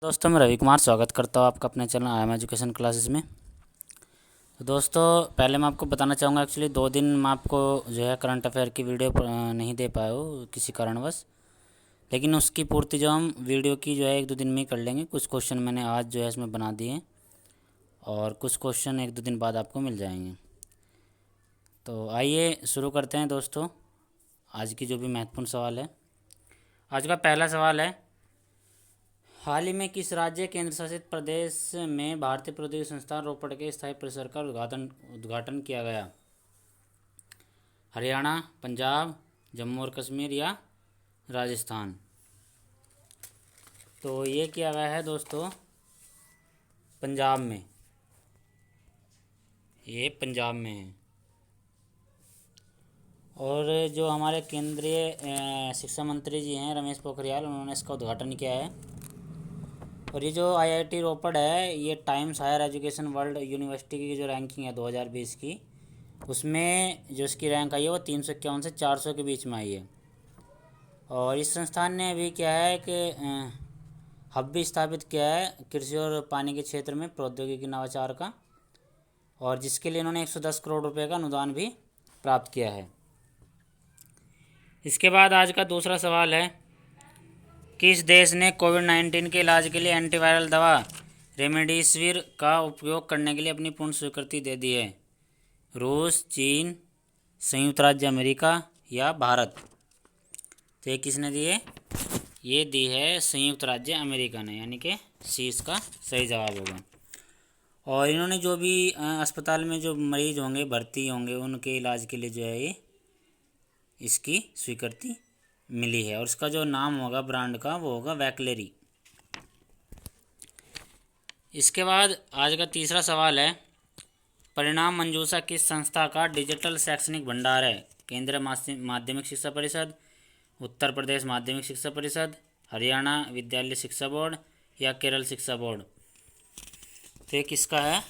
दोस्तों मैं रवि कुमार स्वागत करता हूँ आपका अपने channel I am education classes में। तो दोस्तों पहले मैं आपको बताना चाहूँगा, एक्चुअली 2 दिन मैं आपको जो है करंट अफेयर की वीडियो नहीं दे पाया हूँ किसी कारणवश, लेकिन उसकी पूर्ति जो हम वीडियो की जो है 1-2 दिन में ही कर लेंगे। कुछ क्वेश्चन मैंने आज जो है इसमें बना दिए हैं और कुछ क्वेश्चन 1-2 दिन बाद आपको मिल जाएंगे। तो आइए शुरू करते हैं दोस्तों आज की जो भी महत्वपूर्ण सवाल है। आज का पहला सवाल है, हाल ही में किस राज्य केंद्र शासित प्रदेश में भारतीय प्रौद्योगिकी संस्थान रोपड़ के स्थायी परिसर का उद्घाटन किया गया? हरियाणा, पंजाब, जम्मू और कश्मीर या राजस्थान? तो ये किया गया है दोस्तों पंजाब में, ये पंजाब में है। और जो हमारे केंद्रीय शिक्षा मंत्री जी हैं रमेश पोखरियाल, उन्होंने इसका उद्घाटन किया है। और ये जो आईआईटी रोपड़ है, ये Times Higher Education World University की जो रैंकिंग है 2020 की, उसमें जो इसकी रैंक आई है वो 351 से 400 के बीच में आई है। और इस संस्थान ने अभी क्या है कि हब भी स्थापित किया है कृषि और पानी के क्षेत्र में प्रौद्योगिकी नवाचार का, और जिसके लिए इन्होंने 110 करोड़ रुपए का अनुदान भी प्राप्त किया है। इसके बाद आज का दूसरा सवाल है, किस देश ने कोविड-19 के इलाज के लिए एंटीवायरल दवा रेमडेसिविर का उपयोग करने के लिए अपनी पूर्ण स्वीकृति दे दी है? रूस, चीन, संयुक्त राज्य अमेरिका या भारत? तो ये किसने दी है? ये दी है संयुक्त राज्य अमेरिका ने, यानी कि सी इसका सही जवाब होगा। और इन्होंने जो भी अस्पताल में जो मरीज होंगे, भर्ती होंगे, उनके इलाज के लिए जो है ये इसकी स्वीकृति मिली है। और इसका जो नाम होगा ब्रांड का वो होगा वैक्लेरी। इसके बाद आज का तीसरा सवाल है, परिणाम मंजूषा किस संस्था का डिजिटल शैक्षणिक भंडार है? केंद्रीय माध्यमिक शिक्षा परिषद, उत्तर प्रदेश माध्यमिक शिक्षा परिषद, हरियाणा विद्यालय शिक्षा बोर्ड या केरल शिक्षा बोर्ड? तो ये किसका है?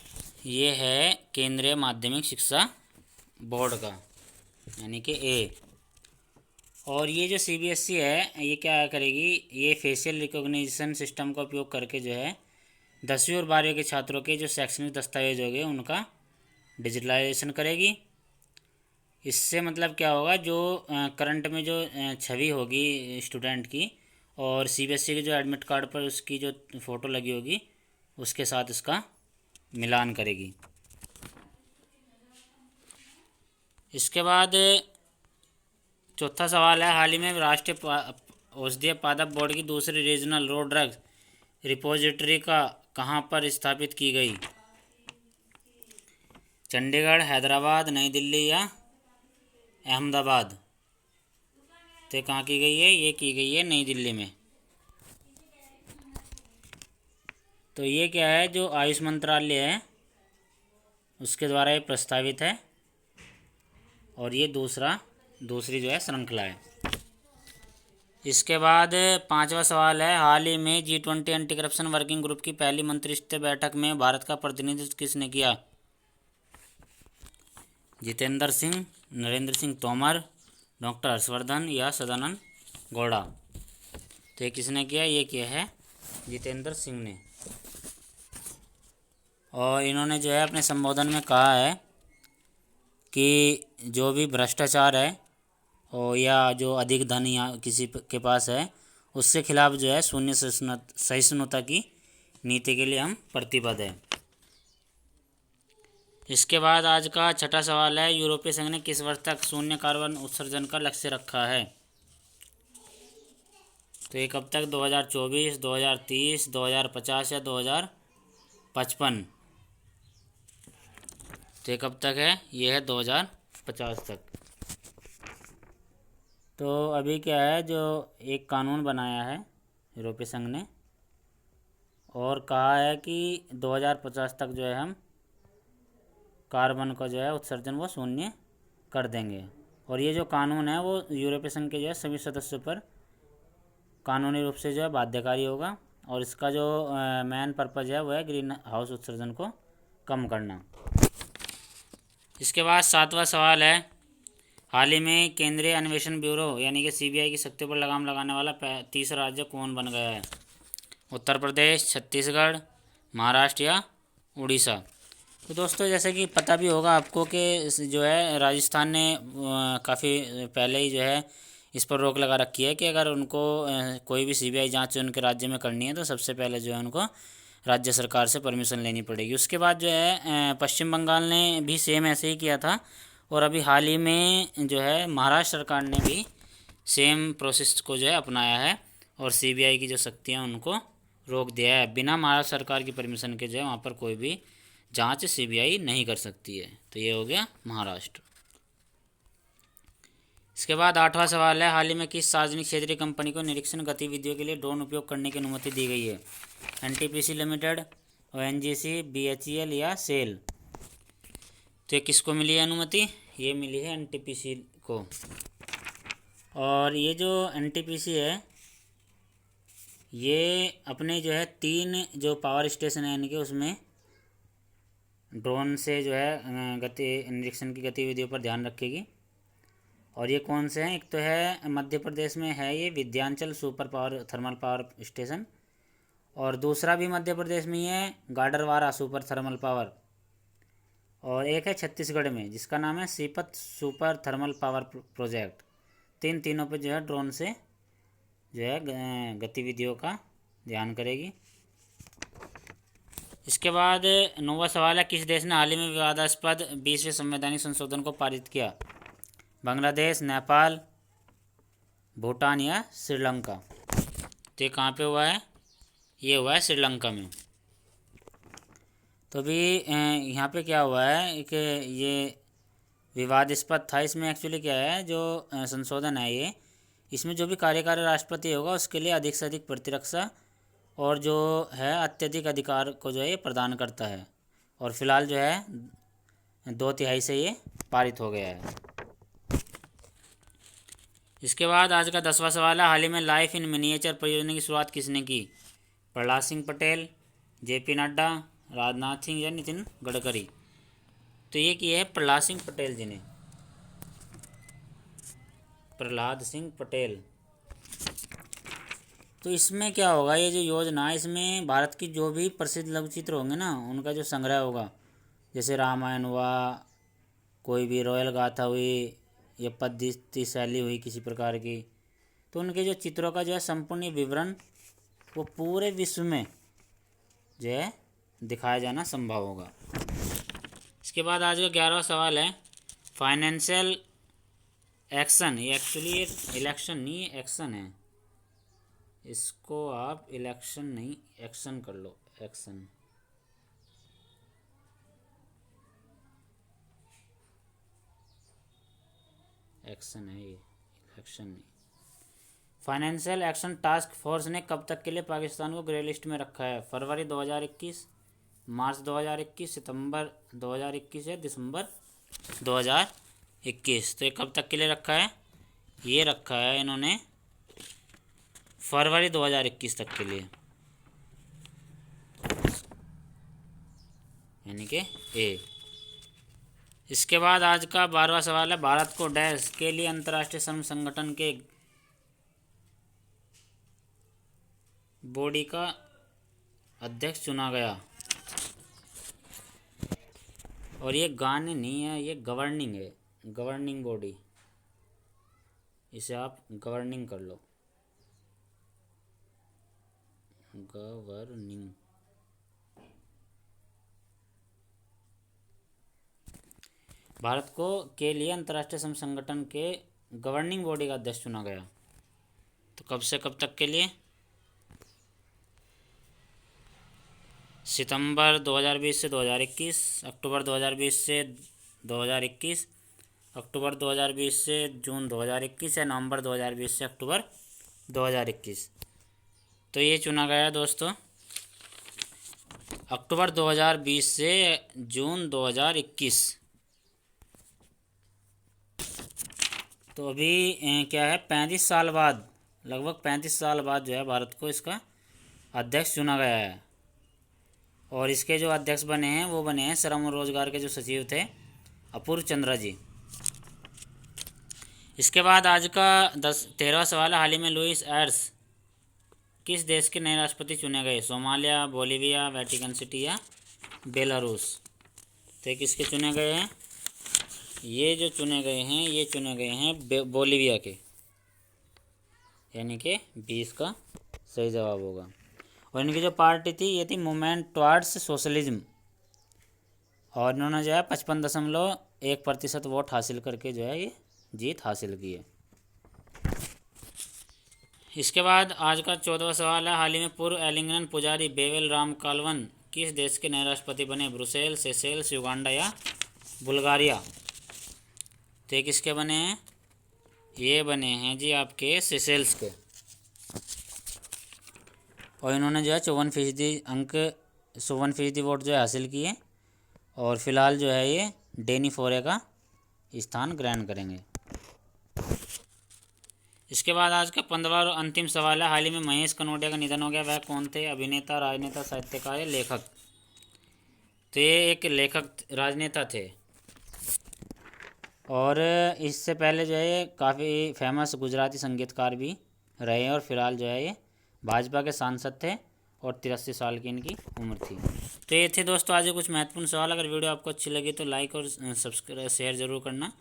ये है केंद्रीय माध्यमिक शिक्षा बोर्ड का, यानी कि ए। और ये जो सीबीएसई है, ये क्या करेगी, ये फेशियल रिकॉग्निशन सिस्टम का उपयोग करके जो है 10वीं और 12वीं के छात्रों के जो शैक्षणिक दस्तावेज हो गए उनका डिजिटलाइजेशन करेगी। इससे मतलब क्या होगा, जो करंट में जो छवि होगी स्टूडेंट की और सीबीएसई के जो एडमिट कार्ड पर उसकी जो फ़ोटो लगी होगी उसके साथ इसका मिलान करेगी। इसके बाद चौथा सवाल है, हाल ही में राष्ट्रीय औषधीय पादप बोर्ड की दूसरी रीजनल रो ड्रग्स रिपोजिटरी का कहाँ पर स्थापित की गई? चंडीगढ़, हैदराबाद, नई दिल्ली या अहमदाबाद? तो कहाँ की गई है? ये की गई है नई दिल्ली में। तो ये क्या है, जो आयुष मंत्रालय है उसके द्वारा ये प्रस्तावित है, और ये दूसरी जो है श्रृंखला है। इसके बाद पांचवा सवाल है, हाल ही में G20 anti corruption working group की पहली मंत्रिस्तरीय बैठक में भारत का प्रतिनिधित्व किसने किया? जितेंद्र सिंह, नरेंद्र सिंह तोमर, डॉक्टर हर्षवर्धन या सदानंद गौड़ा? तो ये किसने किया? ये किया है जितेंद्र सिंह ने। और इन्होंने जो है अपने संबोधन में कहा है कि जो भी भ्रष्टाचार है और या जो अधिक धन या किसी के पास है, उसके खिलाफ जो है शून्य सहिष्णुता की नीति के लिए हम प्रतिबद्ध हैं। इसके बाद आज का छठा सवाल है, यूरोपीय संघ ने किस वर्ष तक शून्य कार्बन उत्सर्जन का लक्ष्य रखा है? तो ये कब तक? 2024, 2030, 2050 या 2055? तो ये कब तक है? ये है 2050 तक। तो अभी क्या है, जो एक कानून बनाया है यूरोपीय संघ ने और कहा है कि 2050 तक जो है हम कार्बन का जो है उत्सर्जन वो शून्य कर देंगे। और ये जो कानून है वो यूरोपीय संघ के जो है सभी सदस्यों पर कानूनी रूप से जो है बाध्यकारी होगा, और इसका जो मेन पर्पज़ है वो है ग्रीन हाउस उत्सर्जन को कम करना। इसके बाद सातवां सवाल है, हाल ही में केंद्रीय अन्वेषण ब्यूरो यानी कि सीबीआई की शक्तियों पर लगाम लगाने वाला तीसरा राज्य कौन बन गया है? उत्तर प्रदेश, छत्तीसगढ़, महाराष्ट्र या उड़ीसा। तो दोस्तों जैसे कि पता भी होगा आपको कि जो है राजस्थान ने काफ़ी पहले ही जो है इस पर रोक लगा रखी है कि अगर उनको कोई भी सीबीआई जांच उनके राज्य में करनी है तो सबसे पहले जो है उनको राज्य सरकार से परमिशन लेनी पड़ेगी। उसके बाद जो है पश्चिम बंगाल ने भी सेम ऐसे ही किया था, और अभी हाल ही में जो है महाराष्ट्र सरकार ने भी सेम प्रोसेस को जो है अपनाया है और सीबीआई की जो शक्तियाँ उनको रोक दिया है। बिना महाराष्ट्र सरकार की परमिशन के जो है वहाँ पर कोई भी जांच सीबीआई नहीं कर सकती है। तो ये हो गया महाराष्ट्र। इसके बाद 8वां सवाल है, हाल ही में किस सार्वजनिक क्षेत्रीय कंपनी को निरीक्षण गतिविधियों के लिए ड्रोन उपयोग करने की अनुमति दी गई है? एनटीपीसी लिमिटेड, ओएनजीसी, बीएचईएल या सेल? तो ये किसको मिली है अनुमति? ये मिली है एनटीपीसी को। और ये जो एनटीपीसी है ये अपने जो है 3 जो पावर स्टेशन है इनके उसमें ड्रोन से जो है गति निरीक्षण की गतिविधियों पर ध्यान रखेगी। और ये कौन से हैं? एक तो है मध्य प्रदेश में है ये Vindhyachal super power thermal power station, और दूसरा भी मध्य प्रदेश में ही है गाडरवारा सुपर थर्मल पावर, और एक है छत्तीसगढ़ में जिसका नाम है Sipat super thermal power project. तीनों पे जो है ड्रोन से जो है गतिविधियों का ध्यान करेगी। इसके बाद 9वां सवाल है, किस देश ने हाल ही में विवादास्पद 20वें संवैधानिक संशोधन को पारित किया? बांग्लादेश, नेपाल, भूटान या श्रीलंका? तो ये कहाँ पे हुआ है? ये हुआ है श्रीलंका में। तो अभी यहाँ पे क्या हुआ है कि ये विवादास्पद था। इसमें एक्चुअली क्या है, जो संशोधन है ये, इसमें जो भी कार्यकारी राष्ट्रपति होगा उसके लिए अधिक से अधिक प्रतिरक्षा और जो है अत्यधिक अधिकार को जो है ये प्रदान करता है, और फिलहाल जो है 2/3 से ये पारित हो गया है। इसके बाद आज का 10वां सवाल है, हाल ही में लाइफ इन मिनिएचर परियोजना की शुरुआत किसने की? प्रहलाद सिंह पटेल, जेपी नड्डा, राजनाथ सिंह या नितिन गडकरी? तो ये किए है प्रहलाद सिंह पटेल जी ने। प्रहलाद सिंह पटेल। तो इसमें क्या होगा, ये जो योजना है इसमें भारत की जो भी प्रसिद्ध लघु चित्र होंगे ना उनका जो संग्रह होगा, जैसे रामायण हुआ, कोई भी रॉयल गाथा हुई या पद्धति शैली हुई किसी प्रकार की, तो उनके जो चित्रों का जो है संपूर्ण विवरण वो पूरे विश्व में जो है दिखाया जाना संभव होगा। इसके बाद आज का 11वां सवाल है, फाइनेंशियल एक्शन, ये एक्चुअली ये इलेक्शन नहीं एक्शन है, इसको आप इलेक्शन नहीं एक्शन कर लो, एक्शन। एक्शन है ये, इलेक्शन नहीं। फाइनेंशियल एक्शन टास्क फोर्स ने कब तक के लिए पाकिस्तान को ग्रे लिस्ट में रखा है? फरवरी 2021, मार्च 2021, सितंबर 2021 या दिसंबर 2021? तो ये कब तक के लिए रखा है? ये रखा है इन्होंने फरवरी 2021 तक के लिए, यानी कि ए। इसके बाद आज का 12वां सवाल है, भारत को डैश के लिए अंतर्राष्ट्रीय श्रम संगठन के बॉडी का अध्यक्ष चुना गया? और ये गाने नहीं है, ये गवर्निंग है, गवर्निंग बॉडी, इसे आप गवर्निंग कर लो, गवर्निंग। भारत को के लिए अंतर्राष्ट्रीय श्रम संगठन के गवर्निंग बॉडी का अध्यक्ष चुना गया। तो कब से कब तक के लिए? सितंबर 2020 से 2021, अक्टूबर 2020 से 2021, अक्टूबर 2020 से जून 2021 या नवंबर 2020 से अक्टूबर 2021? तो ये चुना गया दोस्तों अक्टूबर 2020 से जून 2021। तो अभी क्या है, 35 साल बाद, लगभग 35 साल बाद जो है भारत को इसका अध्यक्ष चुना गया है। और इसके जो अध्यक्ष बने हैं वो बने हैं श्रम और रोजगार के जो सचिव थे अपूर्व चंद्रा जी। इसके बाद आज का 13वां सवाल है, हाल ही में लुइस एर्स किस देश के नए राष्ट्रपति चुने गए? सोमालिया, बोलीविया, वेटिकन सिटी या बेलारूस? तो किसके चुने गए हैं? ये जो चुने गए हैं ये चुने गए हैं बोलीविया के, यानी कि 20 का सही जवाब होगा। और इनकी जो पार्टी थी ये थी मूवमेंट टुवर्ड्स सोशलिज्म, और इन्होंने जो है 55.1% वोट हासिल करके जो है ये जीत हासिल की है। इसके बाद आज का 14वां सवाल है, हाल ही में पूर्व एलिंगन पुजारी बेवेल राम कालवन किस देश के नए राष्ट्रपति बने? ब्रुसेल, सेशेल्स, युगांडा या बुल्गारिया? तो ये किसके बने हैं? ये बने हैं जी आपके सेशेल्स के, और इन्होंने जो है 54% वोट जो है हासिल किए, और फिलहाल जो है ये डेनी फोरे का स्थान ग्रहण करेंगे। इसके बाद आज का 15वां और अंतिम सवाल है, हाल ही में महेश कनोडिया का निधन हो गया, वह कौन थे? अभिनेता, राजनेता, साहित्यकार या लेखक? तो ये एक लेखक राजनेता थे, और इससे पहले जो है ये काफ़ी फेमस गुजराती संगीतकार भी रहे हैं, और फिलहाल जो है ये भाजपा के सांसद थे, और 83 साल की इनकी उम्र थी। तो ये थे दोस्तों आज कुछ महत्वपूर्ण सवाल। अगर वीडियो आपको अच्छी लगी तो लाइक और सब्सक्राइब शेयर ज़रूर करना,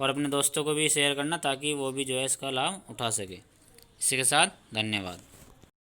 और अपने दोस्तों को भी शेयर करना ताकि वो भी जो है इसका लाभ उठा सके। इसी के साथ धन्यवाद।